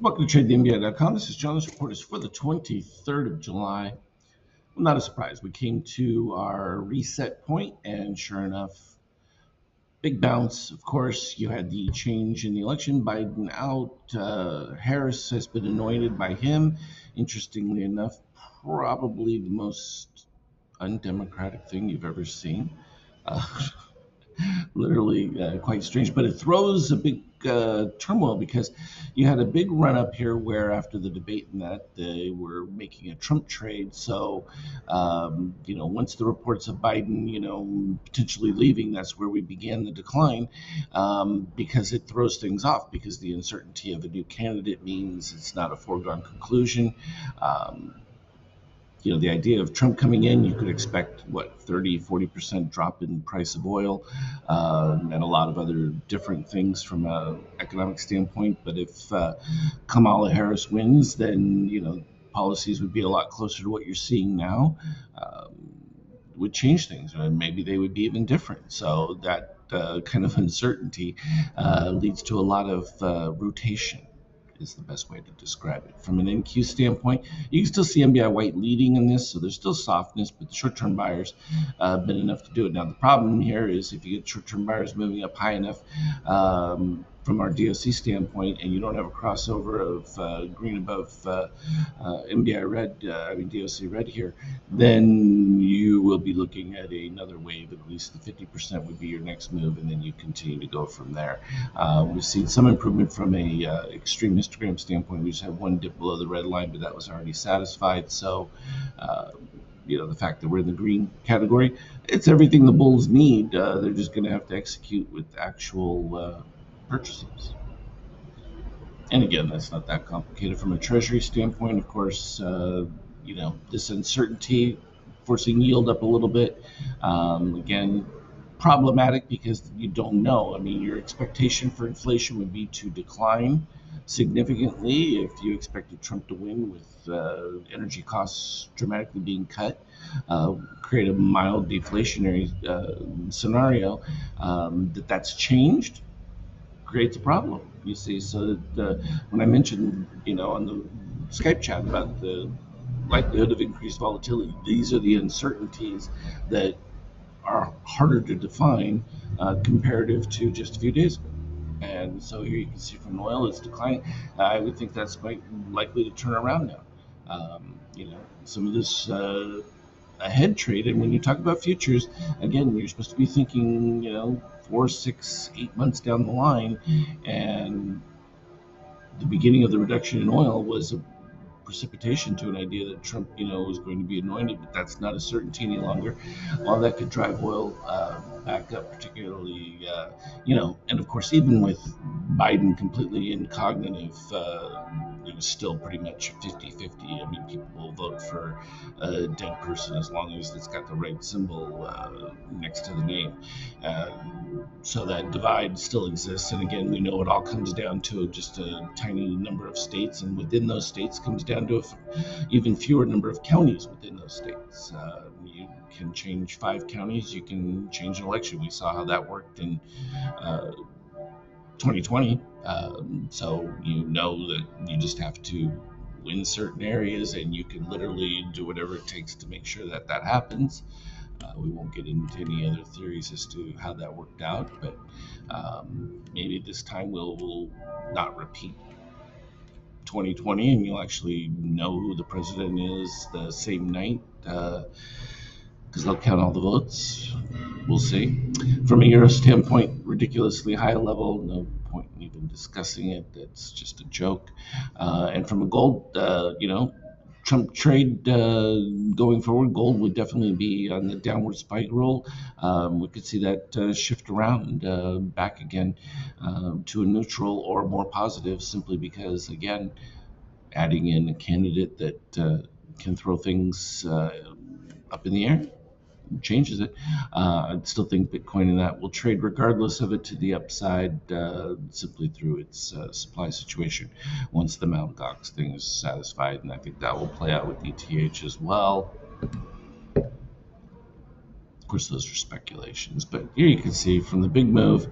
Welcome to TradeTheMBA.com. This is John. This report is for the 23rd of July. Well, not a surprise. We came to our reset point, and sure enough, big bounce. Of course, you had the change in the election. Biden out. Harris has been anointed by him. Interestingly enough, probably the most undemocratic thing you've ever seen. Uh, Literally quite strange. But it throws a big turmoil because you had a big run up here where after the debate and that they were making a Trump trade. So, once the reports of Biden, potentially leaving, that's where we began the decline because it throws things off because the uncertainty of a new candidate means it's not a foregone conclusion. Um, the idea of Trump coming in, you could expect what 30-40% drop in price of oil and a lot of other different things from an economic standpoint. But if Kamala Harris wins, then policies would be a lot closer to what you're seeing now. Would change things, and maybe they would be even different. So that kind of uncertainty leads to a lot of rotation is the best way to describe it. From an NQ standpoint, you can still see MBI White leading in this, so there's still softness, but the short-term buyers have been enough to do it. Now, the problem here is if you get short-term buyers moving up high enough from our DOC standpoint, and you don't have a crossover of green above MBI red, DOC red here, then you will be looking at another wave. At least the 50% would be your next move, and then you continue to go from there. We've seen some improvement from a extreme histogram standpoint. We just had one dip below the red line, but that was already satisfied. So, the fact that we're in the green category, it's everything the bulls need. They're just going to have to execute with actual purchases. And again, that's not that complicated from a treasury standpoint. Of course, this uncertainty forcing yield up a little bit. Again, problematic because you don't know. I mean, your expectation for inflation would be to decline significantly if you expected Trump to win with energy costs dramatically being cut, create a mild deflationary scenario. That's changed creates a problem. You see, so that when I mentioned, on the Skype chat about the likelihood of increased volatility, these are the uncertainties that are harder to define comparative to just a few days ago. And so here you can see from oil, it's declining. I would think that's quite likely to turn around now. Some of this ahead trade, and when you talk about futures, again, you're supposed to be thinking, 4, 6, 8 months down the line, and the beginning of the reduction in oil was a precipitation to an idea that Trump, was going to be anointed, but that's not a certainty any longer. All that could drive oil back up, particularly, and of course, even with Biden completely incognitive, it was still pretty much 50-50. I mean, people will vote for a dead person as long as it's got the right symbol next to the name. So that divide still exists. And again, we know it all comes down to just a tiny number of states, and within those states comes down to even fewer number of counties within those states. You can change 5 counties, you can change an election. We saw how that worked in 2020. So that you just have to win certain areas, and you can literally do whatever it takes to make sure that happens. We won't get into any other theories as to how that worked out, but maybe this time we'll not repeat 2020, and you'll actually know who the president is the same night because they'll count all the votes. We'll see. From a euro standpoint, ridiculously high level. No point in even discussing it. That's just a joke. And from a gold, Trump trade going forward, gold would definitely be on the downward spiral. We could see that shift around back again to a neutral or more positive, simply because, again, adding in a candidate that can throw things up in the air changes it. I still think Bitcoin and that will trade regardless of it to the upside simply through its supply situation once the Mt. Gox thing is satisfied, and I think that will play out with ETH as well. Of course, those are speculations, but here you can see from the big move,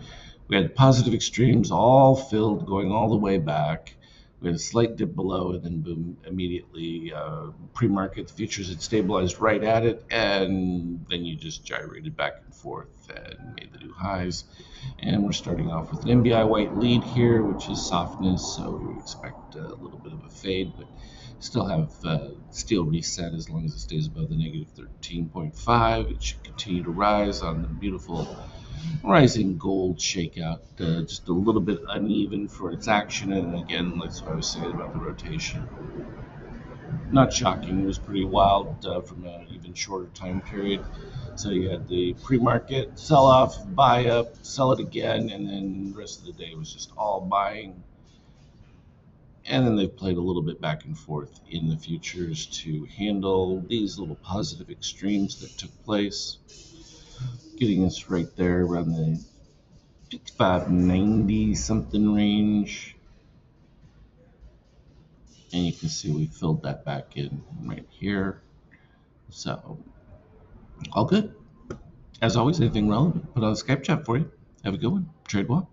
we had positive extremes all filled going all the way back. We had a slight dip below, and then boom, immediately pre-market the futures had stabilized right at it, and then you just gyrated back and forth and made the new highs. And we're starting off with an NBI white lead here, which is softness, so we would expect a little bit of a fade, but still have steel reset as long as it stays above the negative 13.5. It should continue to rise on the beautiful rising gold shakeout, just a little bit uneven for its action, and again, that's what I was saying about the rotation. Not shocking, it was pretty wild from an even shorter time period. So you had the pre-market sell-off, buy up, sell it again, and then the rest of the day was just all buying. And then they've played a little bit back and forth in the futures to handle these little positive extremes that took place, getting us right there around the 590 something range. And you can see we filled that back in right here. So, all good. As always, anything relevant, put on the Skype chat for you. Have a good one. Trade well.